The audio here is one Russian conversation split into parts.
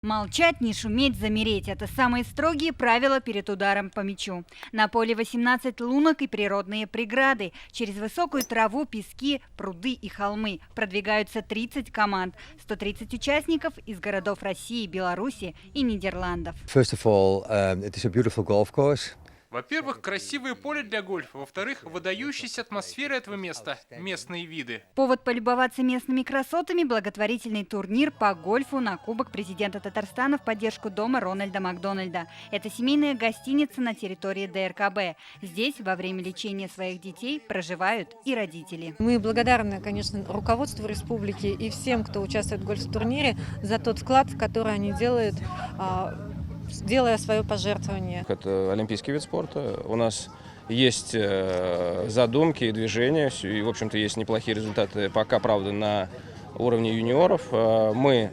Молчать, не шуметь, замереть – это самые строгие правила перед ударом по мячу. На поле 18 лунок и природные преграды. Через высокую траву, пески, пруды и холмы продвигаются 30 команд. 130 участников из городов России, Беларуси и Нидерландов. First of all, it is a beautiful golf course. Во-первых, красивое поле для гольфа. Во-вторых, выдающаяся атмосфера этого места, местные виды. Повод полюбоваться местными красотами – благотворительный турнир по гольфу на Кубок президента Татарстана в поддержку дома Рональда Макдональда. Это семейная гостиница на территории ДРКБ. Здесь во время лечения своих детей проживают и родители. Мы благодарны, конечно, руководству республики и всем, кто участвует в гольф-турнире, за тот вклад, который они делают, делая свое пожертвование. Это олимпийский вид спорта. У нас есть задумки и движения, и, в общем-то, есть неплохие результаты пока, правда, на уровне юниоров. Мы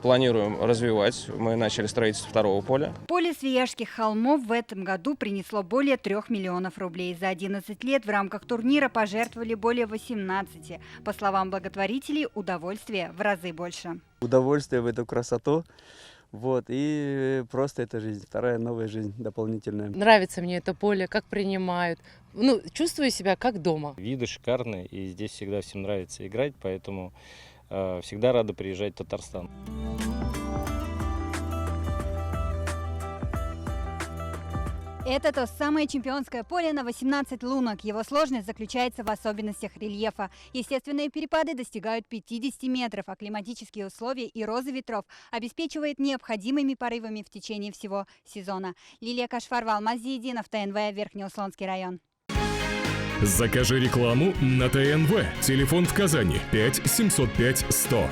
планируем развивать. Мы начали строительство второго поля. Поле Свияжских холмов в этом году принесло более 3 миллионов рублей. За 11 лет в рамках турнира пожертвовали более 18. По словам благотворителей, удовольствие в разы больше. Удовольствие в эту красоту. Вот, и просто это жизнь, вторая новая жизнь дополнительная. Нравится мне это поле, как принимают. Чувствую себя как дома. Виды шикарные, и здесь всегда всем нравится играть, поэтому всегда рада приезжать в Татарстан. Это то самое чемпионское поле на 18 лунок. Его сложность заключается в особенностях рельефа. Естественные перепады достигают 50 метров, а климатические условия и розы ветров обеспечивают необходимыми порывами в течение всего сезона. Лилия Кашфарова, Алмаз Зиединов, ТНВ, Верхнеуслонский район. Закажи рекламу на ТНВ. Телефон в Казани 5 705 100.